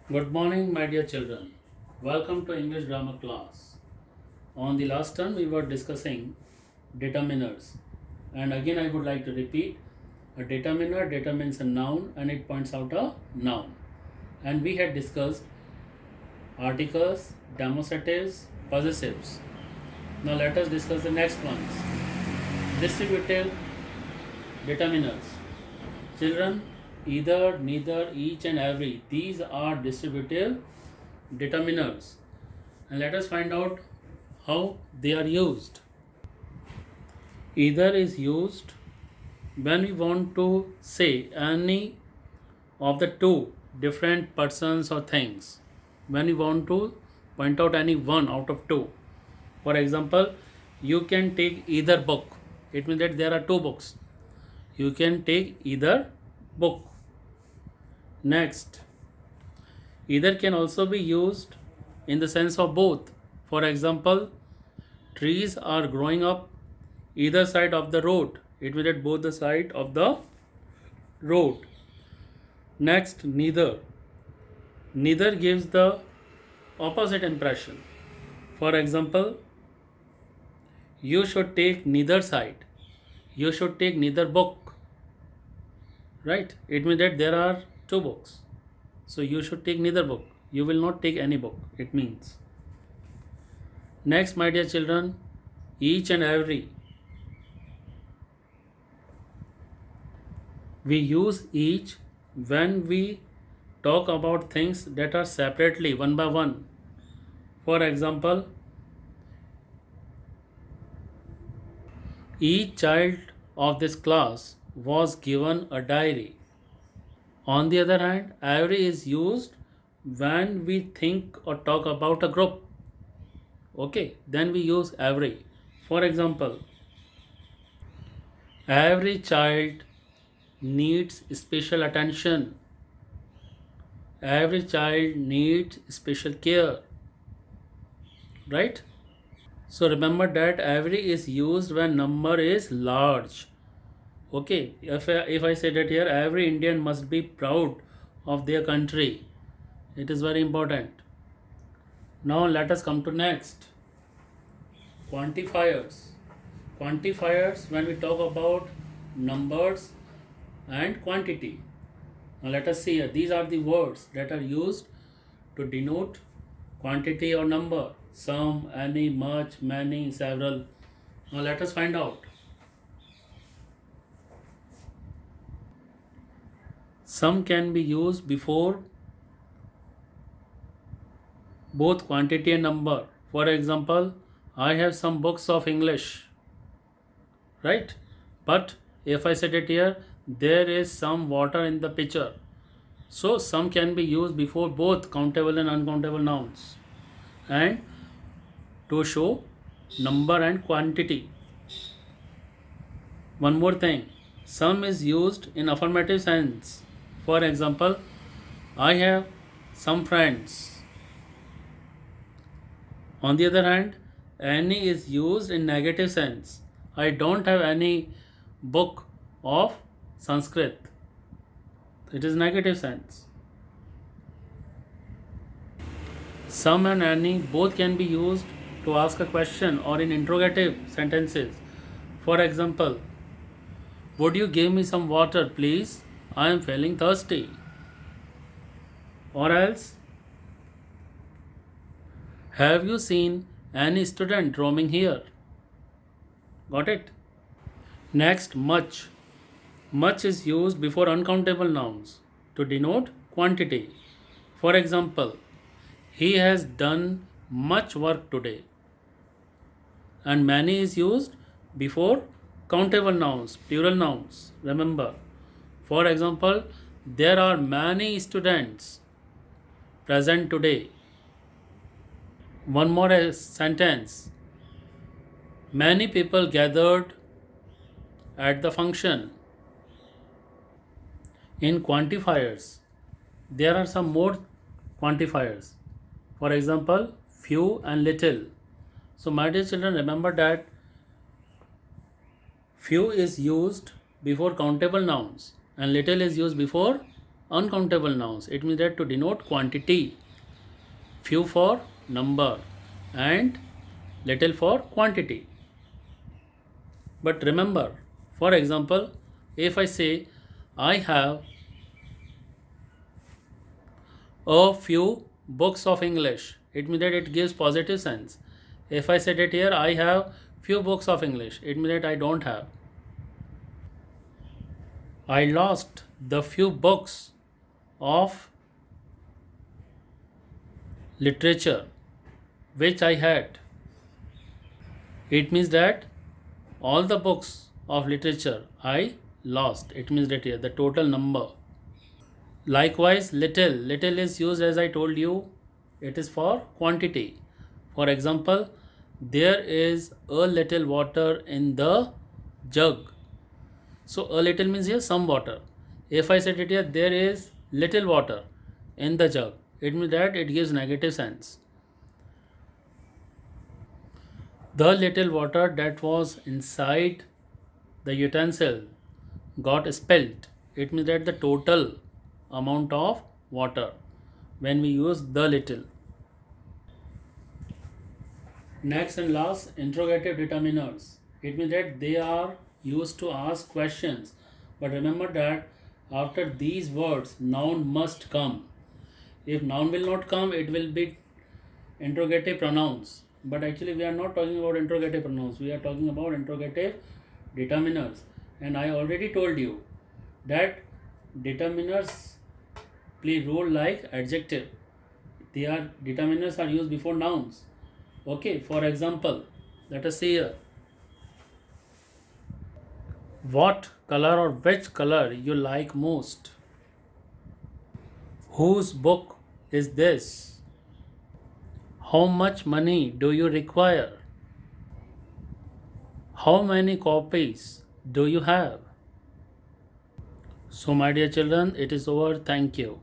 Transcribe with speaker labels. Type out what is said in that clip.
Speaker 1: Good morning, my dear children. Welcome to English grammar class. On the last term, we were discussing determiners, and again, I would like to repeat a determiner determines a noun and it points out a noun. And we had discussed articles, demonstratives, possessives. Now, let us discuss the next ones distributive determiners. Children, either, neither, each, and every. These are distributive determiners. And let us find out how they are used. Either is used when we want to say any of the two different persons or things. When we want to point out any one out of two. For example, you can take either book. It means that there are two books. You can take either book. Next, either can also be used in the sense of both. For example, trees are growing up either side of the road. It means that both the side of the road. Next, neither. Neither gives the opposite impression. For example, you should take neither side. You should take neither book. Right? It means that there are two books. So you should take neither book. You will not take any book. It means. Next, my dear children, each and every. We use each when we talk about things that are separately one by one. For example, each child of this class was given a diary. On the other hand, every is used when we think or talk about a group. Okay, then we use every. For example, every child needs special attention. Every child needs special care. Right? So remember that every is used when number is large. Okay, if I say that here, every Indian must be proud of their country. It is very important. Now let us come to next. Quantifiers. Quantifiers when we talk about numbers and quantity. Now let us see here. These are the words that are used to denote quantity or number. Some, any, much, many, several. Now let us find out. Some can be used before both quantity and number. For example, I have some books of English, right? But if I said it here, there is some water in the pitcher. So some can be used before both countable and uncountable nouns and to show number and quantity. One more thing, some is used in affirmative sense. For example, I have some friends. On the other hand, any is used in negative sense. I don't have any book of Sanskrit. It is negative sense. Some and any both can be used to ask a question or in interrogative sentences. For example, would you give me some water, please? I am feeling thirsty. Or else, have you seen any student roaming here? Got it? Next, much. Much is used before uncountable nouns to denote quantity. For example, he has done much work today. And many is used before countable nouns, plural nouns. Remember, for example, there are many students present today. One more sentence. Many people gathered at the function. In quantifiers, there are some more quantifiers. For example, few and little. So, my dear children, remember that few is used before countable nouns and little is used before uncountable nouns. It means that to denote quantity, few for number and little for quantity. But remember, for example, if I say I have a few books of English, it means that it gives positive sense. If I said it here, I have few books of English, it means that I don't have. I lost the few books of literature which I had. It means that all the books of literature I lost. It means that here the total number. Likewise, little. Little is used as I told you, it is for quantity. For example, there is a little water in the jug. So a little means here some water. If I said it here, there is little water in the jug, it means that it gives negative sense. The little water that was inside the utensil got spilled. It means that the total amount of water when we use the little. Next and last, interrogative determiners. It means that they are used to ask questions. But remember that after these words, noun must come. If noun will not come, it will be interrogative pronouns. But actually, we are not talking about interrogative pronouns. We are talking about interrogative determiners. And I already told you that determiners play role like adjective. They are determiners are used before nouns. Okay, for example, let us see here. What color or which color you like most? Whose book is this? How much money do you require? How many copies do you have? So, my dear children, it is over. Thank you.